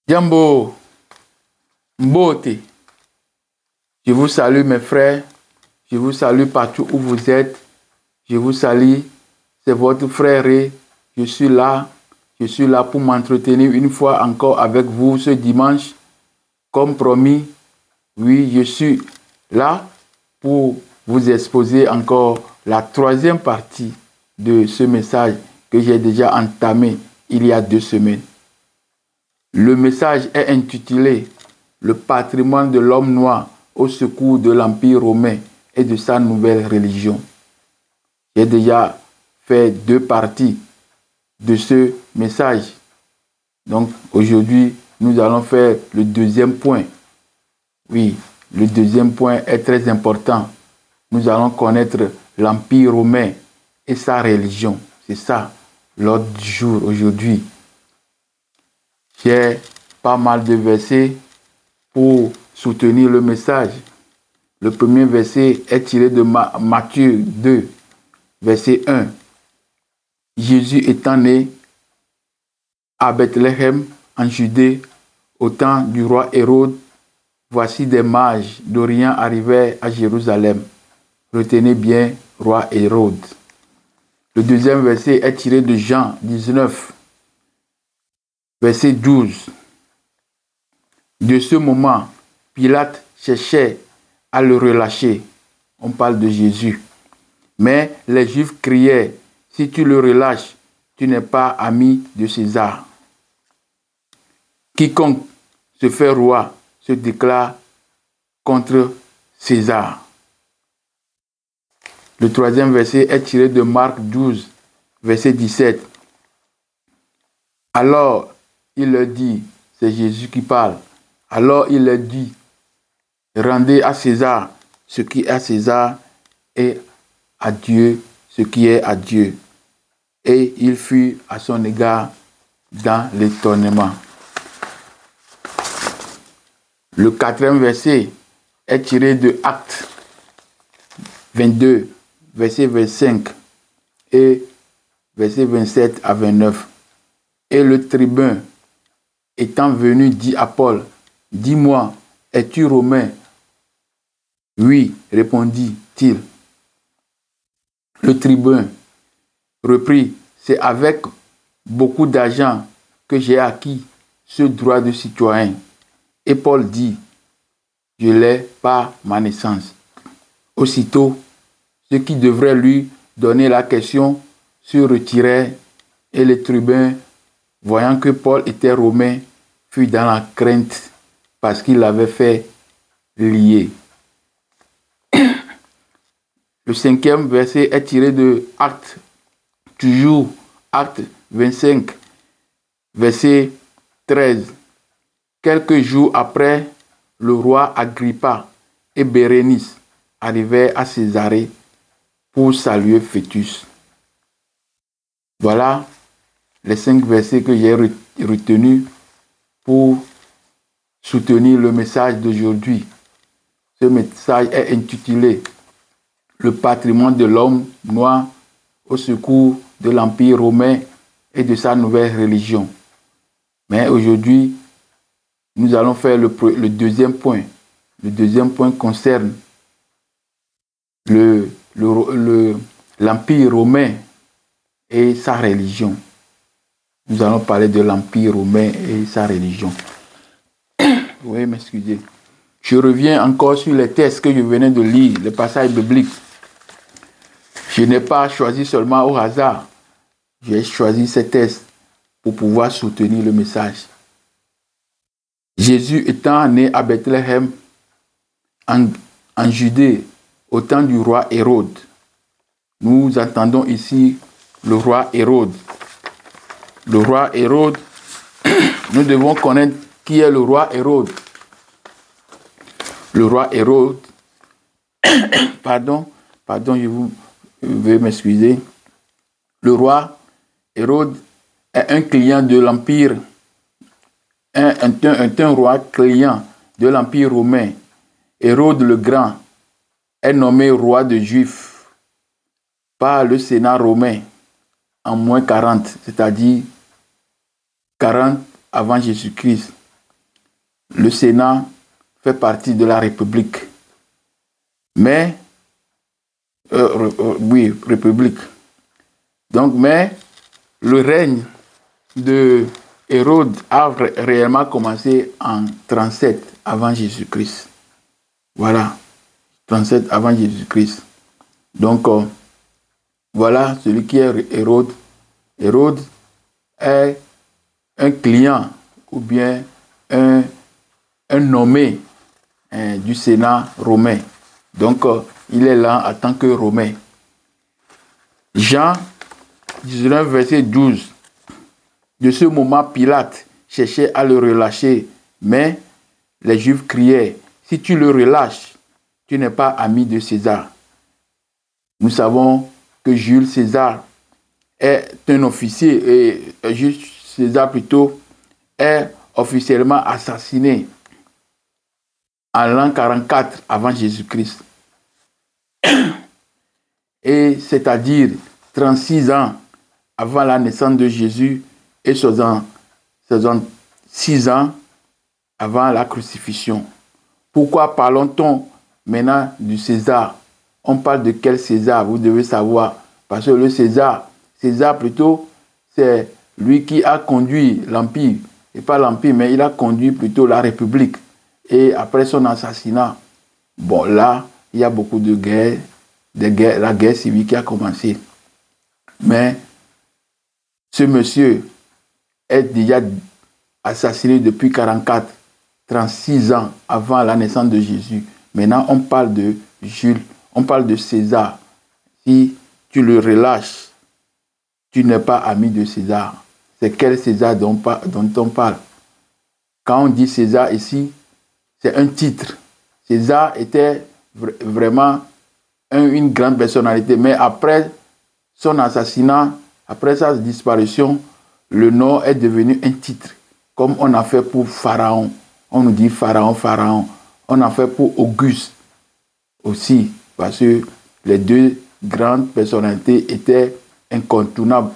Jambo, Mbote, je vous salue mes frères, je vous salue partout où vous êtes, je vous salue, c'est votre frère et je suis là pour m'entretenir une fois encore avec vous ce dimanche, comme promis. Oui, je suis là pour vous exposer encore la troisième partie de ce message que j'ai déjà entamé il y a 2 semaines. Le message est intitulé « Le patrimoine de l'homme noir au secours de l'Empire romain et de sa nouvelle religion ». J'ai déjà fait 2 parties de ce message. Donc aujourd'hui, nous allons faire le 2e point. Oui, le 2e point est très important. Nous allons connaître l'Empire romain et sa religion. C'est ça l'ordre du jour aujourd'hui. J'ai pas mal de versets pour soutenir le message. Le premier verset est tiré de Matthieu 2, verset 1. Jésus étant né à Bethléem, en Judée, au temps du roi Hérode, voici des mages d'Orient arrivèrent à Jérusalem. Retenez bien, roi Hérode. Le deuxième verset est tiré de Jean 19, verset 12. De ce moment, Pilate cherchait à le relâcher. On parle de Jésus. Mais les Juifs criaient, « Si tu le relâches, tu n'es pas ami de César. » Quiconque se fait roi se déclare contre César. Le troisième verset est tiré de Marc 12, verset 17. Alors, il leur dit, c'est Jésus qui parle, alors il leur dit, rendez à César ce qui est à César et à Dieu ce qui est à Dieu. Et il fut à son égard dans l'étonnement. Le 4e verset est tiré de Actes 22, verset 25 et verset 27 à 29. Et le tribun, étant venu, dit à Paul, « Dis-moi, es-tu romain ?» « Oui, répondit-il. Le tribun reprit, « C'est avec beaucoup d'argent que j'ai acquis ce droit de citoyen. » Et Paul dit, « Je l'ai par ma naissance. » Aussitôt, ceux qui devraient lui donner la question se retirèrent et le tribun, voyant que Paul était romain, fut dans la crainte parce qu'il l'avait fait lier. Le 5e verset est tiré de Actes, toujours Actes 25, verset 13. Quelques jours après, le roi Agrippa et Bérénice arrivèrent à Césarée pour saluer Fétus. Voilà les 5 versets que j'ai retenus pour soutenir le message d'aujourd'hui. Ce message est intitulé « Le patrimoine de l'homme noir au secours de l'Empire romain et de sa nouvelle religion ». Mais aujourd'hui, nous allons faire le 2e point. Le 2e point concerne l'Empire romain et sa religion. Nous allons parler de l'Empire romain et sa religion. Oui, m'excusez. Je reviens encore sur les textes que je venais de lire, les passages bibliques. Je n'ai pas choisi seulement au hasard. J'ai choisi ces textes pour pouvoir soutenir le message. Jésus étant né à Bethléem, en Judée, au temps du roi Hérode. Nous entendons ici le roi Hérode. Le roi Hérode, nous devons connaître qui est le roi Hérode. Le roi Hérode, pardon, je vais m'excuser. Le roi Hérode est un client de l'Empire, un roi client de l'Empire romain. Hérode le Grand est nommé roi des Juifs par le Sénat romain en moins 40, c'est-à-dire 40 avant Jésus-Christ. le Sénat fait partie de la République. Mais, oui, République. Donc, mais le règne de Hérode a réellement commencé en 37 avant Jésus-Christ. Voilà, 37 avant Jésus-Christ. Donc, voilà celui qui est Hérode. Hérode est un client ou bien un nommé du Sénat romain. Donc, il est là en tant que romain. Jean 19, verset 12. De ce moment, Pilate cherchait à le relâcher, mais les Juifs criaient, « Si tu le relâches, tu n'es pas ami de César. » Nous savons que Jules César est un officier, et Jules César plutôt est officiellement assassiné en l'an 44 avant Jésus-Christ. Et c'est-à-dire 36 ans avant la naissance de Jésus et 66 ans avant la crucifixion. Pourquoi parlons-on maintenant du César? On parle de quel César? Vous devez savoir. Parce que le César plutôt, c'est lui qui a conduit l'Empire. Et pas l'Empire, mais il a conduit plutôt la République. Et après son assassinat, bon là, il y a beaucoup de guerres, la guerre civile qui a commencé. Mais ce monsieur est déjà assassiné depuis 44, 36 ans avant la naissance de Jésus. Maintenant, on parle de Jules, on parle de César. Si tu le relâches, tu n'es pas ami de César. C'est quel César dont on parle? Quand on dit César ici, c'est un titre. César était vraiment une grande personnalité, mais après son assassinat, après sa disparition, le nom est devenu un titre, comme on a fait pour Pharaon. On nous dit Pharaon, Pharaon. On a fait pour Auguste aussi, parce que les deux grandes personnalités étaient incontournables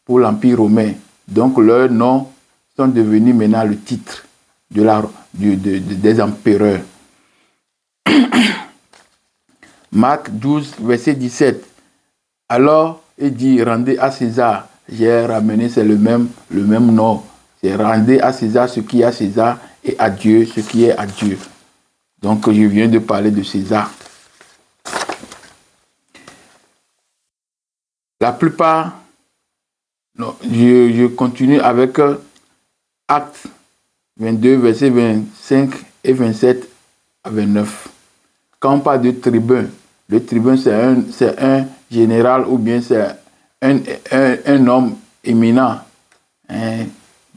pour l'Empire romain. Donc leurs noms sont devenus maintenant le titre des empereurs. Marc 12, verset 17. Alors, il dit, rendez à César. J'ai ramené, c'est le même nom. C'est rendez à César ce qui est à César et à Dieu ce qui est à Dieu. Donc, je viens de parler de César. La plupart, non, je continue avec Actes 22, versets 25 et 27 à 29. Quand on parle de tribun, le tribun c'est un général ou bien c'est un homme éminent.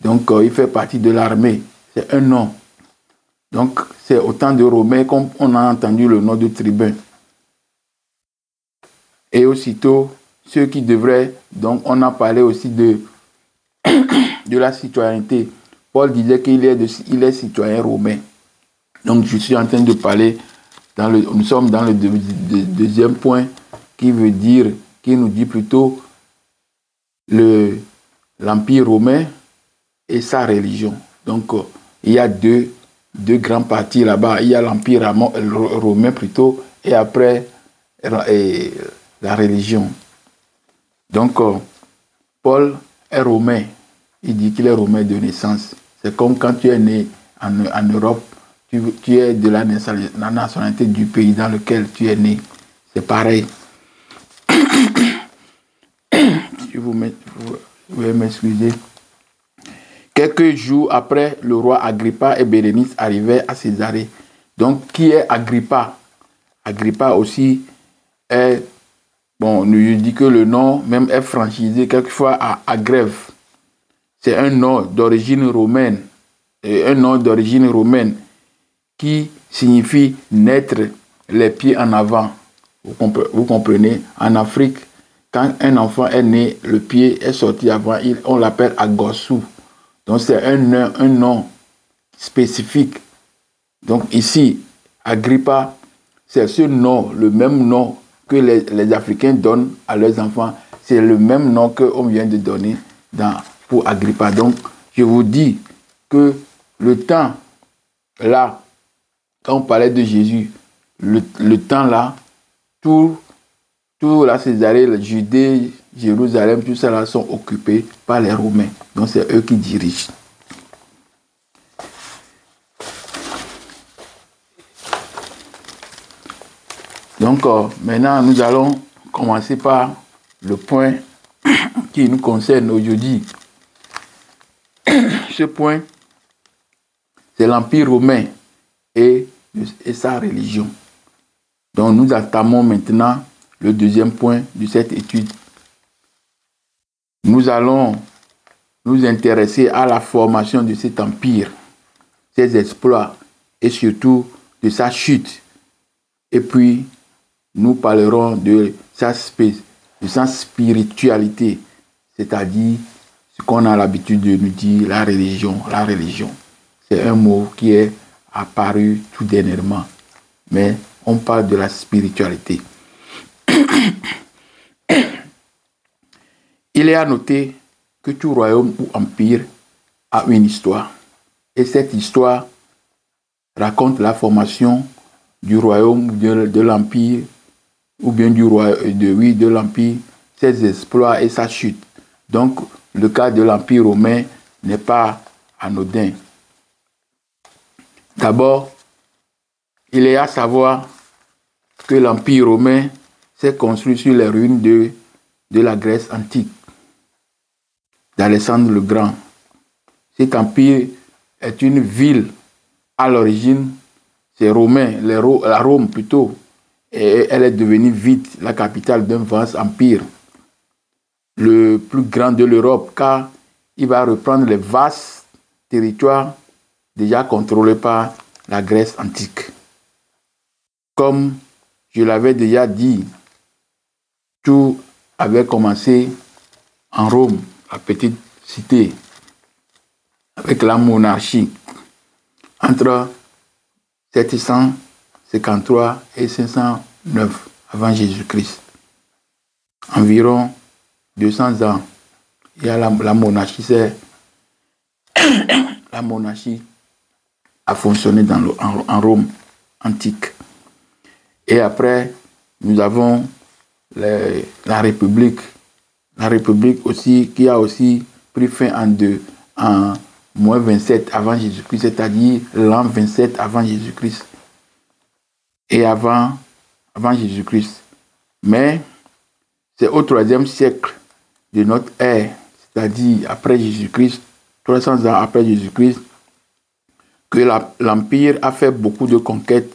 Donc il fait partie de l'armée. C'est un nom. Donc c'est autant de Romains qu'on a entendu le nom de tribun. Et aussitôt, ceux qui devraient, donc on a parlé aussi de la citoyenneté. Paul disait qu'il est citoyen romain. Donc je suis en train de parler, nous sommes dans le deuxième point qui nous dit plutôt l'Empire romain et sa religion. Donc il y a deux grands parties là-bas. Il y a l'Empire romain plutôt et après la religion. Donc Paul est romain. Il dit qu'il est romain de naissance. C'est comme quand tu es né en Europe, tu es de la nationalité du pays dans lequel tu es né. C'est pareil. Vous m'excuser. Quelques jours après, le roi Agrippa et Bérénice arrivaient à Césarée. Donc, qui est Agrippa? Agrippa aussi est, bon, on nous dit que le nom même est franchisé quelquefois à Agrève. C'est un nom d'origine romaine, qui signifie naître les pieds en avant. Vous comprenez? En Afrique, quand un enfant est né, le pied est sorti avant, on l'appelle Agossou. Donc c'est un nom spécifique. Donc ici, Agrippa, c'est ce nom, le même nom que les Africains donnent à leurs enfants. C'est le même nom qu'on vient de donner pour Agrippa. Donc je vous dis que le temps là, quand on parlait de Jésus, le temps là, tout la Césarée, la Judée, Jérusalem, tout ça là sont occupés par les Romains. Donc c'est eux qui dirigent. Donc maintenant, nous allons commencer par le point qui nous concerne aujourd'hui. Ce point, c'est l'Empire romain et sa religion. Donc nous entamons maintenant le deuxième point de cette étude. Nous allons nous intéresser à la formation de cet empire, ses exploits et surtout de sa chute. Et puis, nous parlerons de sa spiritualité, c'est-à-dire ce qu'on a l'habitude de nous dire, la religion. La religion, c'est un mot qui est apparu tout dernièrement, mais on parle de la spiritualité. Il est à noter que tout royaume ou empire a une histoire. Et cette histoire raconte la formation du royaume de l'empire, ou bien de l'empire, ses exploits et sa chute. Donc, le cas de l'Empire romain n'est pas anodin. D'abord, il est à savoir que l'Empire romain s'est construit sur les ruines de la Grèce antique, d'Alexandre le Grand. Cet empire est une ville à l'origine, c'est romain, la Rome plutôt, et elle est devenue vite la capitale d'un vaste empire, le plus grand de l'Europe, car il va reprendre les vastes territoires déjà contrôlés par la Grèce antique. Comme je l'avais déjà dit, tout avait commencé en Rome, la petite cité, avec la monarchie, entre 753 et 509 avant Jésus-Christ. Environ 200 ans, il y a la monarchie, la monarchie a fonctionné en Rome antique. Et après, nous avons la République aussi, qui a aussi pris fin en moins 27 avant Jésus-Christ, c'est-à-dire l'an 27 avant Jésus-Christ et avant Jésus-Christ. Mais c'est au 3e siècle de notre ère, c'est-à-dire après Jésus-Christ, 300 ans après Jésus-Christ, que l'Empire a fait beaucoup de conquêtes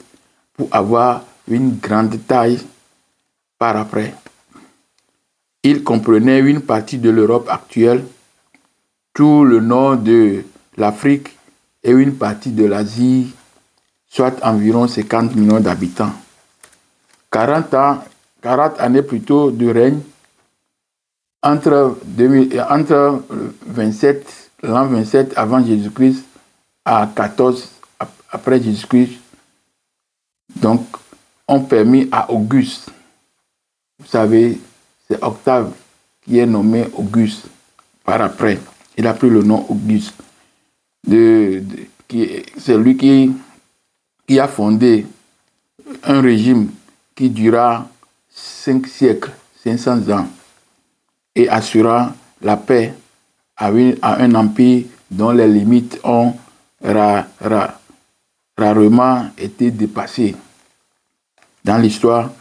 pour avoir une grande taille par après. Il comprenait une partie de l'Europe actuelle, tout le nord de l'Afrique et une partie de l'Asie, soit environ 50 millions d'habitants. 40 années plus tôt de règne, entre l'an 27 avant Jésus-Christ à 14 après Jésus-Christ, donc ont permis à Auguste, vous savez, c'est Octave qui est nommé Auguste par après. Il a pris le nom Auguste. C'est lui qui a fondé un régime qui dura 5 siècles, 500 ans, et assura la paix à un empire dont les limites ont rarement été dépassées dans l'histoire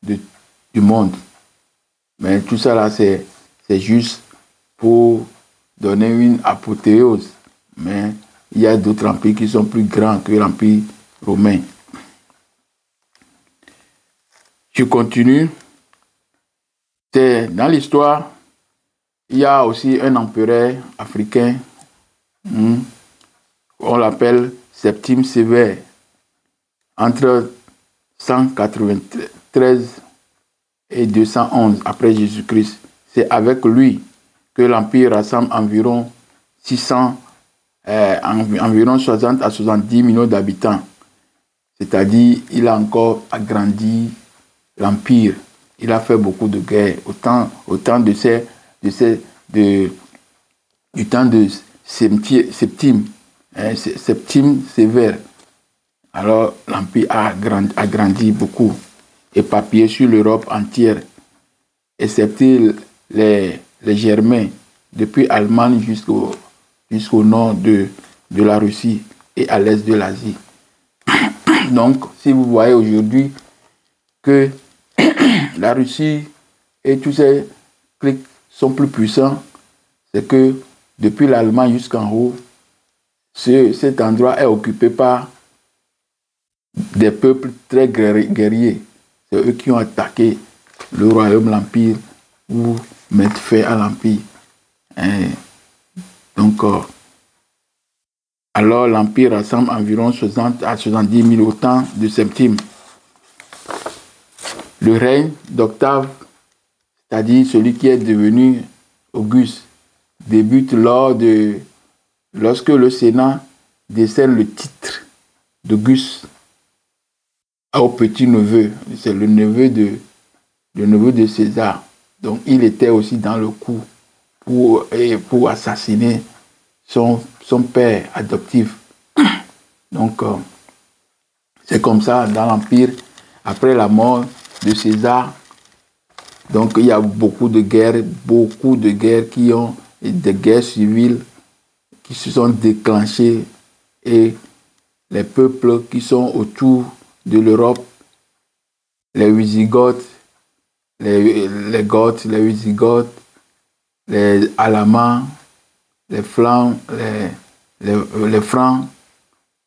du monde. Mais tout ça là, c'est juste pour donner une apothéose. Mais il y a d'autres empires qui sont plus grands que l'Empire romain. Je continue. Dans l'histoire, il y a aussi un empereur africain, on l'appelle Septime Sévère, entre 193 et 211 après Jésus-Christ. C'est avec lui que l'Empire rassemble environ 60 à 70 millions d'habitants. C'est-à-dire, il a encore agrandi l'Empire. Il a fait beaucoup de guerres. Au temps du temps de Septime Sévère. Alors l'Empire a grandi beaucoup, éparpillé sur l'Europe entière, excepté les Germains, depuis Allemagne jusqu'au nord de la Russie et à l'est de l'Asie. Donc, si vous voyez aujourd'hui que la Russie et tous ces clics sont plus puissants, c'est que depuis l'Allemagne jusqu'en haut, cet endroit est occupé par des peuples très guerriers. C'est eux qui ont attaqué le royaume, l'Empire, ou mettre fin à l'Empire. Donc, alors l'Empire rassemble environ 60 à 70 000 au temps de Septime. Le règne d'Octave, c'est-à-dire celui qui est devenu Auguste, débute lorsque le Sénat décerne le titre d'Auguste au petit-neveu. C'est le neveu de César. Donc il était aussi dans le coup pour assassiner son père adoptif. Donc c'est comme ça dans l'Empire, après la mort de César. Donc il y a beaucoup de guerres des guerres civiles qui se sont déclenchées, et les peuples qui sont autour de l'Europe, les Wisigoths, les Goths, les Wisigoths, les Alamans, les Francs,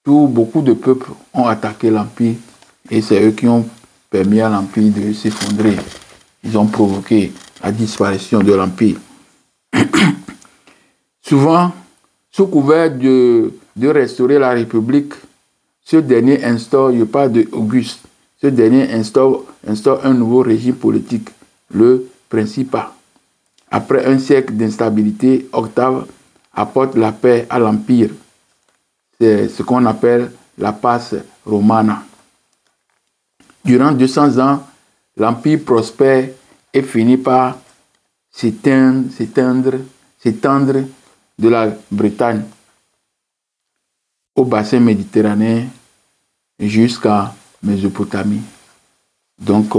beaucoup de peuples ont attaqué l'Empire, et c'est eux qui ont permis à l'Empire de s'effondrer. Ils ont provoqué la disparition de l'Empire. Souvent, sous couvert de restaurer la République, ce dernier instaure, je parle d'Auguste, ce dernier instaure un nouveau régime politique, le Principat. Après un siècle d'instabilité, Octave apporte la paix à l'Empire. C'est ce qu'on appelle la pax romana. Durant 200 ans, l'Empire prospère et finit par s'étendre de la Bretagne au bassin méditerranéen jusqu'à Mésopotamie. Donc,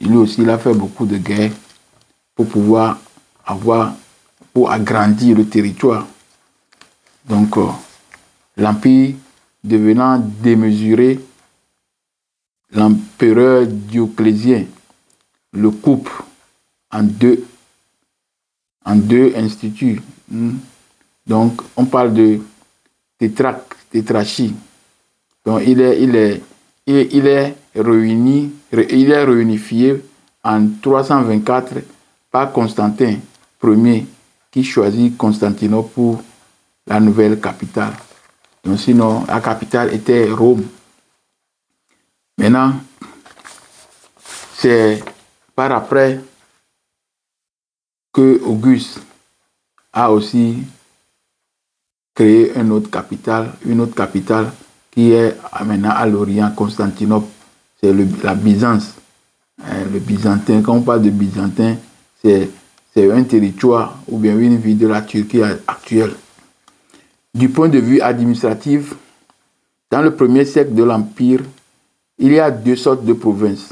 lui aussi, il a fait beaucoup de guerres pour agrandir le territoire. Donc, l'Empire devenant démesuré, l'empereur Dioclétien le coupe en deux instituts. Donc, on parle de tétrarchie. Donc, il est réunifié en 324 par Constantin Ier, qui choisit Constantinople pour la nouvelle capitale. Donc, sinon, la capitale était Rome. Maintenant, c'est par après que Auguste a aussi créé une autre capitale qui est maintenant à l'Orient, Constantinople. C'est la Byzance. Le byzantin, quand on parle de byzantin, c'est un territoire ou bien une ville de la Turquie actuelle. Du point de vue administratif, dans le premier siècle de l'Empire, il y a deux sortes de provinces.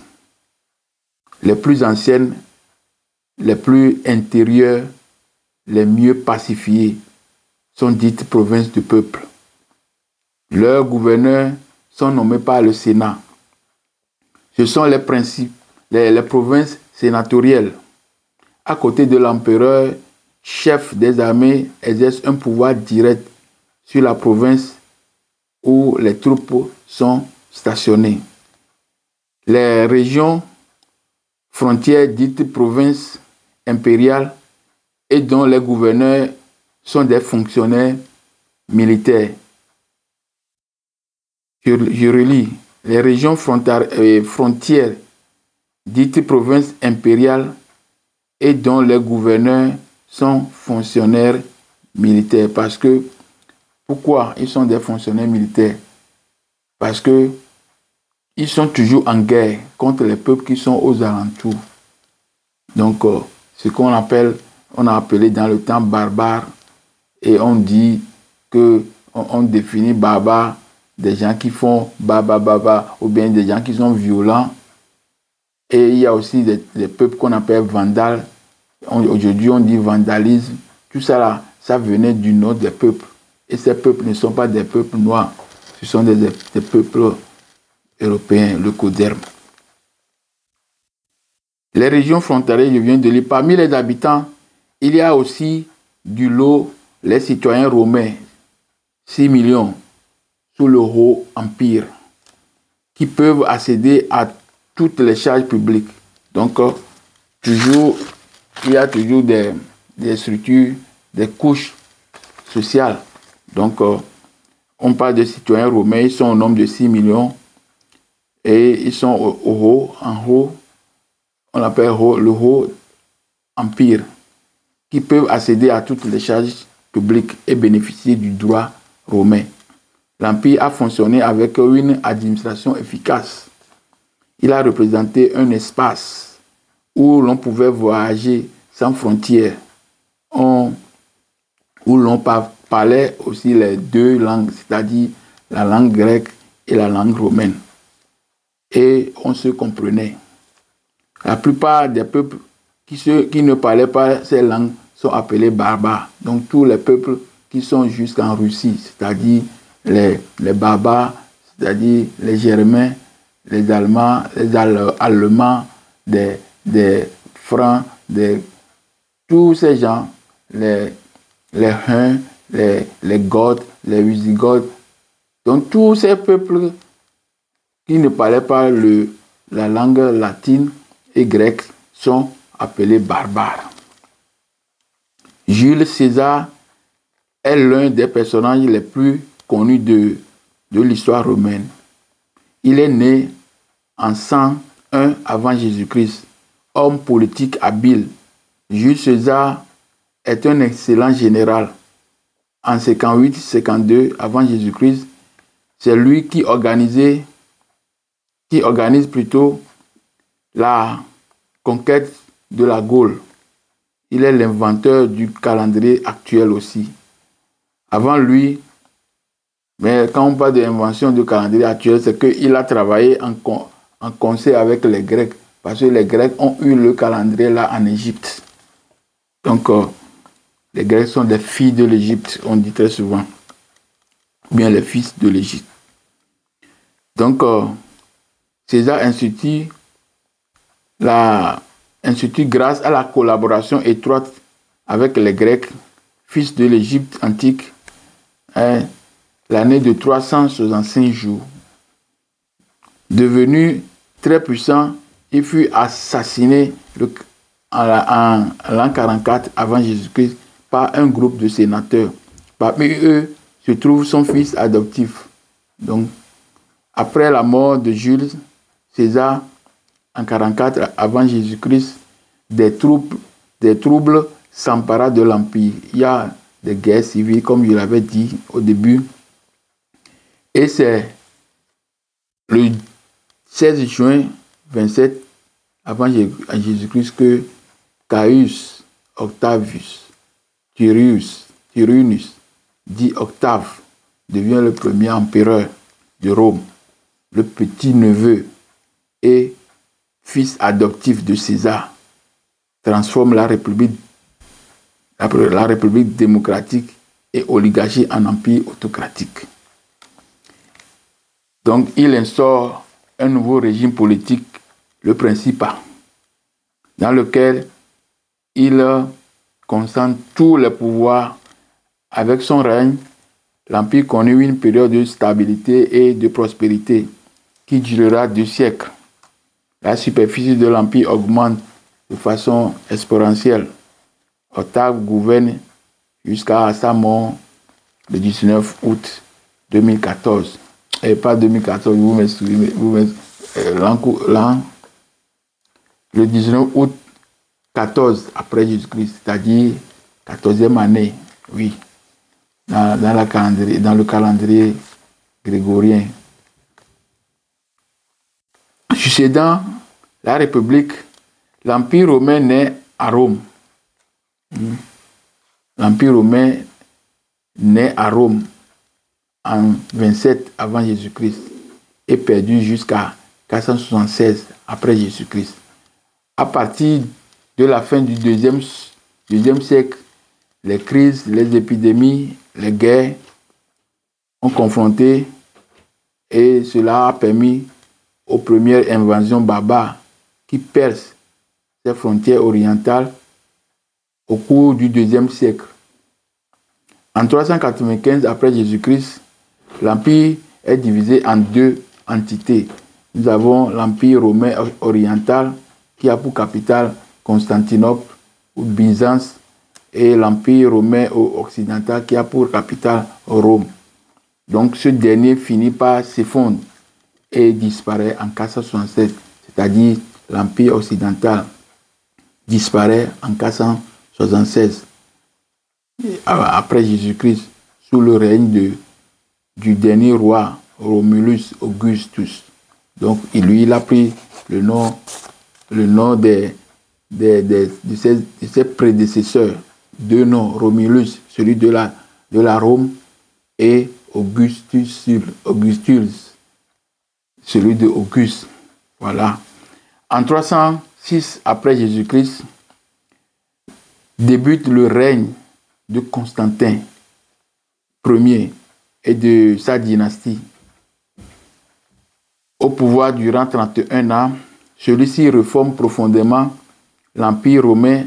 Les plus anciennes, les plus intérieures, les mieux pacifiées, sont dites provinces du peuple. Leurs gouverneurs sont nommés par le Sénat. Ce sont les provinces sénatoriales. À côté de l'empereur, chef des armées, exerce un pouvoir direct sur la province où les troupes sont stationnées. Les régions frontières dites provinces impériales et dont les gouverneurs sont des fonctionnaires militaires. Je relis. Les régions frontières dites provinces impériales et dont les gouverneurs sont fonctionnaires militaires. Pourquoi ils sont des fonctionnaires militaires? Parce que ils sont toujours en guerre contre les peuples qui sont aux alentours. Donc, ce qu'on a appelé dans le temps barbare, et on dit on définit barbare des gens qui font baba, ou bien des gens qui sont violents. Et il y a aussi des peuples qu'on appelle vandales. Aujourd'hui, on dit vandalisme. Tout ça là, ça venait du nom des peuples. Et ces peuples ne sont pas des peuples noirs. Ce sont des peuples européens, le coderme. Les régions frontalières, je viens de lire. Parmi les habitants, il y a aussi du lot les citoyens romains, 6 millions, sous le Haut Empire, qui peuvent accéder à toutes les charges publiques. Donc, il y a toujours des structures, des couches sociales. Donc, on parle de citoyens romains, ils sont au nombre de 6 millions et ils sont en haut, on l'appelle le Haut Empire, qui peuvent accéder à toutes les charges publiques et bénéficier du droit romain. L'Empire a fonctionné avec une administration efficace. Il a représenté un espace où l'on pouvait voyager sans frontières, où l'on parlait aussi les deux langues, c'est-à-dire la langue grecque et la langue romaine. Et on se comprenait. La plupart des peuples qui ne parlaient pas ces langues sont appelés barbares. Donc tous les peuples qui sont jusqu'en Russie, c'est-à-dire les barbares, c'est-à-dire les Germains, les Allemands, des Francs, tous ces gens, les Huns, les Goths, les Wisigoths. Donc tous ces peuples qui ne parlaient pas la langue latine et grecque sont appelés barbares. Jules César est l'un des personnages les plus connus de l'histoire romaine. Il est né en 101 avant Jésus-Christ, homme politique habile. Jules César est un excellent général. En 58-52 avant Jésus-Christ, c'est lui qui organise plutôt la conquête de la Gaule. Il est l'inventeur du calendrier actuel aussi. Avant lui, mais quand on parle de l'invention du calendrier actuel, c'est qu'il a travaillé en concert avec les Grecs, parce que les Grecs ont eu le calendrier là en Égypte. Donc, les Grecs sont des filles de l'Égypte, on dit très souvent, ou bien les fils de l'Égypte. Donc, César institue grâce à la collaboration étroite avec les Grecs, fils de l'Égypte antique, l'année de 365 jours. Devenu très puissant, il fut assassiné en l'an 44 avant Jésus-Christ par un groupe de sénateurs. Parmi eux se trouve son fils adoptif. Donc, après la mort de Jules César en 44 avant Jésus-Christ, des troubles s'emparent de l'Empire. Il y a des guerres civiles, comme je l'avais dit au début. Et c'est le 16 juin 27 avant Jésus-Christ que Caius Octavius Tyrannus, dit Octave, devient le premier empereur de Rome, le petit-neveu et fils adoptif de César, transforme la République démocratique et oligarchie en empire autocratique. Donc, il instaure un nouveau régime politique, le Principat, dans lequel il concentre tous les pouvoirs. Avec son règne, l'Empire connut une période de stabilité et de prospérité qui durera 2 siècles. La superficie de l'Empire augmente de façon exponentielle. Octave gouverne jusqu'à sa mort le 19 août 2014. Et pas 2014, le 19 août 14 après Jésus-Christ, c'est-à-dire 14e année, oui, dans le calendrier grégorien. Succédant la République, l'Empire romain naît à Rome. L'Empire romain naît à Rome en 27 avant Jésus-Christ et perdu jusqu'à 476 après Jésus-Christ. À partir de la fin du deuxième siècle, les crises, les épidémies, les guerres ont confronté et cela a permis aux premières invasions barbares qui percent ces frontières orientales au cours du deuxième siècle. En 395 après Jésus-Christ, l'Empire est divisé en deux entités. Nous avons l'Empire romain oriental qui a pour capitale Constantinople ou Byzance et l'Empire romain occidental qui a pour capitale Rome. Donc ce dernier finit par s'effondrer et disparaît en 467, c'est-à-dire l'Empire occidental disparaît en 476 après Jésus-Christ sous le règne du dernier roi Romulus Augustus. Donc lui, il a pris le nom de ses prédécesseurs, deux noms, Romulus, celui de la Rome, et Augustus, celui de Auguste. Voilà. En 306 après Jésus-Christ, débute le règne de Constantin Ier et de sa dynastie. Au pouvoir durant 31 ans, celui-ci réforme profondément l'Empire romain,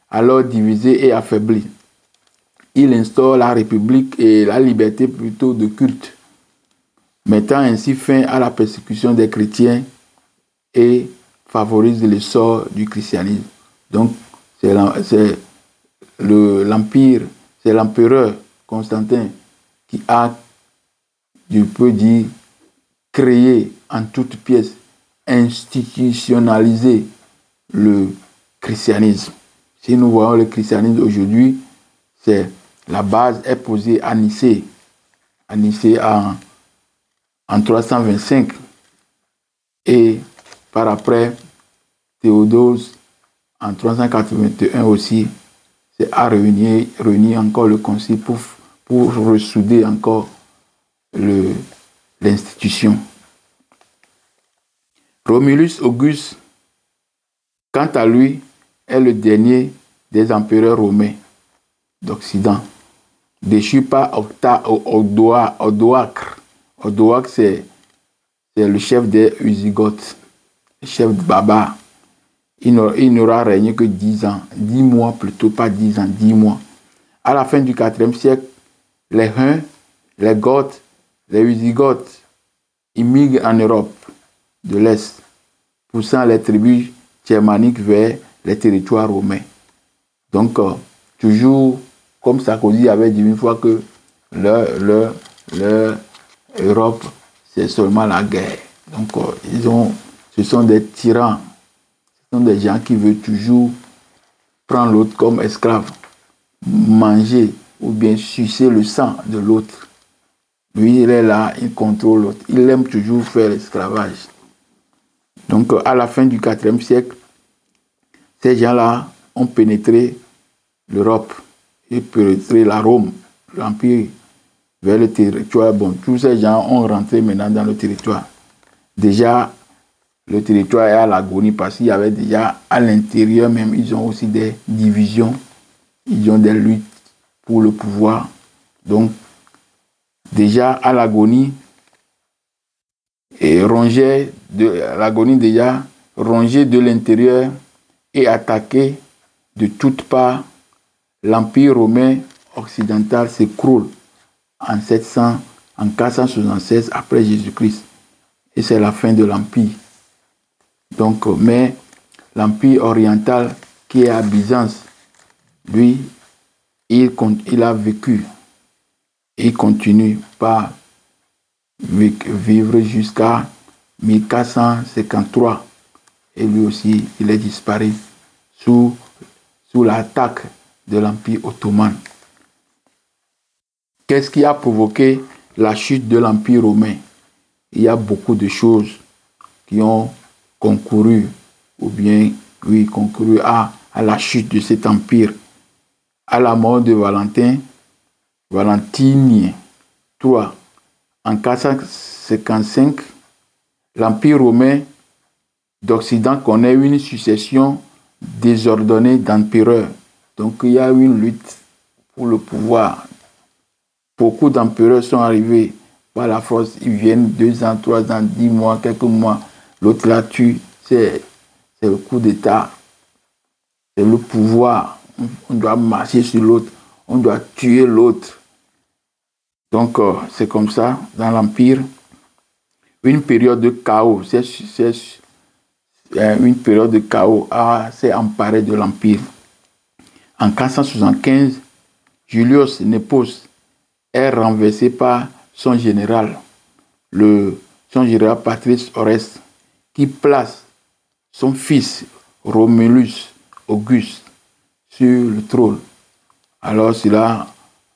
alors divisé et affaibli. Il instaure la République et la liberté plutôt de culte, mettant ainsi fin à la persécution des chrétiens et favorise l'essor du christianisme. Donc, c'est l'empereur Constantin qui a, je peux dire, créé en toutes pièces, institutionnalisé le christianisme. Si nous voyons le christianisme aujourd'hui, la base est posée à Nicée en 325 et par après Théodose en 381 aussi a réuni encore le concile pour ressouder encore l'institution. Romulus Auguste, quant à lui, est le dernier des empereurs romains d'Occident, déchu par Odoacre. Odoacre, c'est le chef des Usigotes, le chef barbares. Il n'aura régné que 10 ans, 10 mois plutôt, pas 10 ans, 10 mois. À la fin du IVe siècle, les Huns, les Goths, les Usigotes immigrent en Europe de l'Est, poussant les tribus germaniques vers les territoires romains. Donc, toujours, comme Sarkozy avait dit une fois que l'Europe, c'est seulement la guerre. Donc, ce sont des tyrans. Ce sont des gens qui veulent toujours prendre l'autre comme esclave, manger ou bien sucer le sang de l'autre. Lui, il est là, il contrôle l'autre. Il aime toujours faire l'esclavage. Donc, à la fin du IVe siècle, ces gens-là ont pénétré l'Europe et pénétré la Rome, l'Empire, vers le territoire. Bon, tous ces gens ont rentré maintenant dans le territoire. Déjà, le territoire est à l'agonie parce qu'il y avait déjà à l'intérieur même, ils ont aussi des divisions, ils ont des luttes pour le pouvoir. Donc, déjà à l'agonie, et rongé de l'intérieur et attaqué de toutes parts, l'Empire romain occidental s'écroule en 476 après Jésus-Christ. Et c'est la fin de l'Empire. Donc, mais l'Empire oriental qui est à Byzance, lui, il a vécu. Il continue par vivre jusqu'à 1453. Et lui aussi, il est disparu sous l'attaque de l'Empire ottoman. Qu'est-ce qui a provoqué la chute de l'Empire romain? Il y a beaucoup de choses qui ont concouru à la chute de cet empire. À la mort de Valentinien III, en 455, l'Empire romain d'Occident connaît une succession désordonnée d'empereurs. Donc il y a eu une lutte pour le pouvoir. Beaucoup d'empereurs sont arrivés par la force. Ils viennent 2 ans, 3 ans, 10 mois, quelques mois. L'autre la tue. C'est le coup d'État. C'est le pouvoir. On doit marcher sur l'autre. On doit tuer l'autre. Donc c'est comme ça dans l'Empire. Une période de chaos. Une période de chaos s'est emparée de l'Empire. En 475, Julius Nepos est renversé par son général, son général Patrice Oreste, qui place son fils Romulus Auguste sur le trône. Alors cela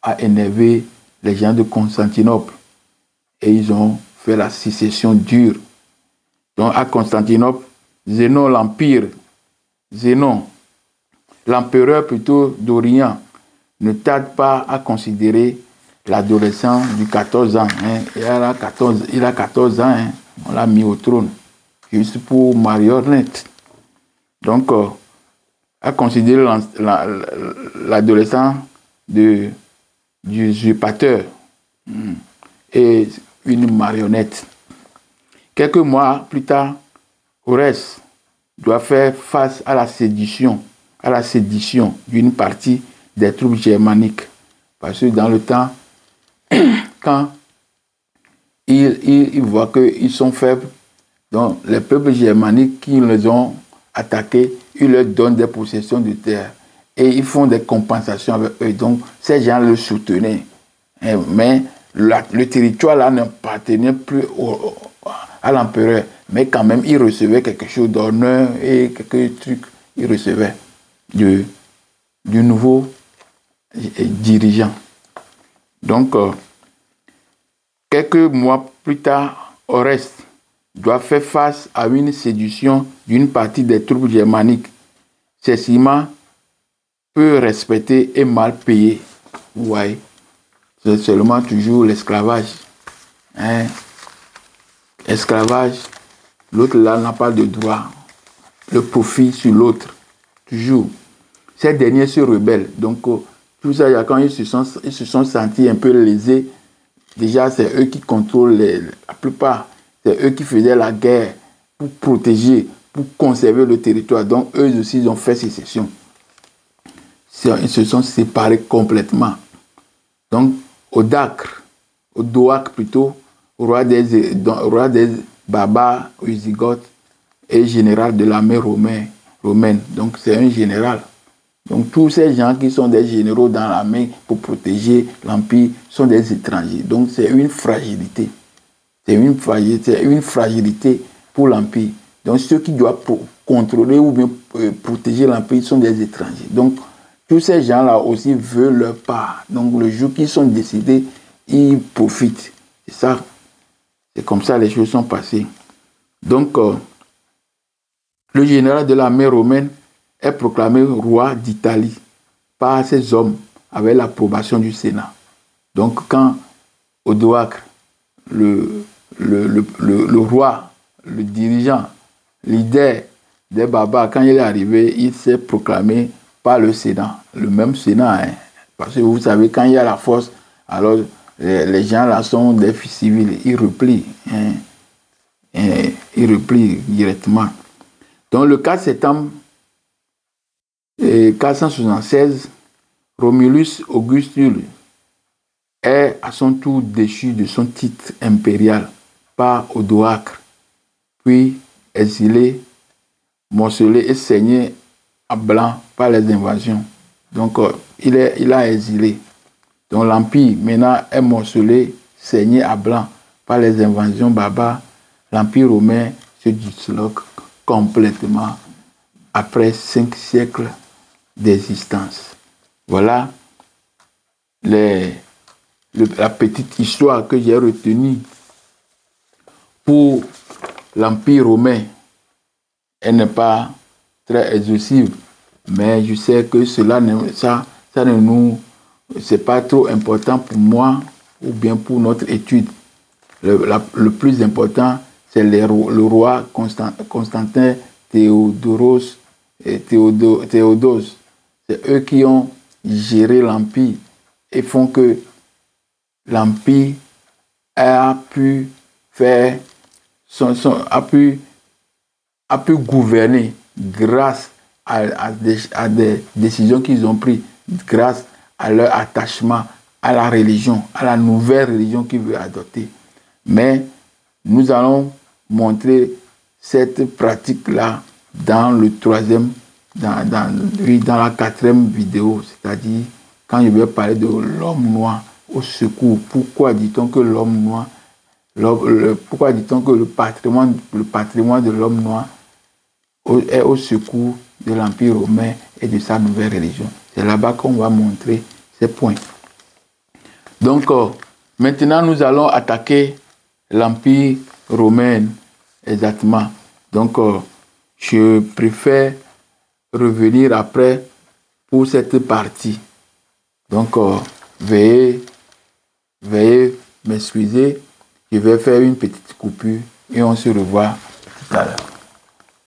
a énervé les gens de Constantinople et ils ont fait la sécession dure. Donc à Constantinople, Zénon l'empereur plutôt d'Orient, ne tarde pas à considérer l'adolescent de 14 ans. Il a 14 ans, on l'a mis au trône, juste pour marionnette. Donc, à considérer l'adolescent du usurpateur et une marionnette. Quelques mois plus tard, Oreste doit faire face à la sédition d'une partie des troupes germaniques. Parce que dans le temps, quand ils voient qu'ils sont faibles, donc les peuples germaniques qui les ont attaqués, ils leur donnent des possessions de terre et ils font des compensations avec eux. Donc ces gens le soutenaient. Mais le territoire là n'appartenait plus à l'empereur. Mais quand même, ils recevaient quelque chose d'honneur et quelques trucs ils recevaient du nouveau dirigeant. Donc, quelques mois plus tard, Oreste doit faire face à une séduction d'une partie des troupes germaniques. Ces ciments peu respectés et mal payés. Vous voyez, c'est seulement toujours l'esclavage. Esclavage, l'autre là n'a pas de droit. Le profit sur l'autre, toujours. Ces derniers se rebellent. Donc, tout ça, quand ils se sont sentis un peu lésés, déjà, c'est eux qui contrôlent la plupart. C'est eux qui faisaient la guerre pour protéger, pour conserver le territoire. Donc, eux aussi, ils ont fait sécession. Ils se sont séparés complètement. Donc, Odoacre plutôt, roi des barbares wisigoths et général de l'armée romaine. Donc, c'est un général. Donc, tous ces gens qui sont des généraux dans l'armée pour protéger l'Empire sont des étrangers. Donc, c'est une fragilité. C'est une fragilité pour l'Empire. Donc, ceux qui doivent contrôler ou bien protéger l'Empire sont des étrangers. Donc, tous ces gens-là aussi veulent leur part. Donc, le jour qu'ils sont décidés, ils profitent. C'est ça. C'est comme ça que les choses sont passées. Donc, le général de l'armée romaine est proclamé roi d'Italie par ses hommes avec l'approbation du Sénat. Donc, quand Odoacre, le roi, le dirigeant, leader des barbares, quand il est arrivé, il s'est proclamé par le Sénat, le même Sénat. Parce que vous savez, quand il y a la force, alors les gens là sont des fils civils, ils replient. Ils replient directement. Donc, le 4 septembre 476, Romulus Augustulus est à son tour déchu de son titre impérial par Odoacre, puis exilé, morcelé et saigné à blanc par les invasions. Donc, il a exilé. Donc, l'Empire, maintenant, est morcelé, saigné à blanc par les invasions barbares. L'Empire romain se disloque complètement après 5 siècles d'existence. Voilà la petite histoire que j'ai retenue pour l'Empire romain. Elle n'est pas très exhaustive, mais je sais que c'est pas trop important pour moi ou bien pour notre étude. le plus important, c'est le roi Constantin Théodose. C'est eux qui ont géré l'Empire et font que l'Empire a pu faire a pu gouverner grâce à des décisions qu'ils ont prises, grâce à leur attachement à la religion, à la nouvelle religion qu'ils veulent adopter. Mais nous allons montrer cette pratique-là dans la 4e vidéo, c'est-à-dire quand je vais parler de l'homme noir au secours. Pourquoi dit-on que l'homme noir, pourquoi dit-on que le patrimoine de l'homme noir est au secours de l'Empire romain et de sa nouvelle religion? C'est là-bas qu'on va montrer ces points. Donc, maintenant, nous allons attaquer l'Empire romain, exactement. Donc, je préfère revenir après pour cette partie. Donc, veuillez m'excuser. Je vais faire une petite coupure et on se revoit tout à l'heure.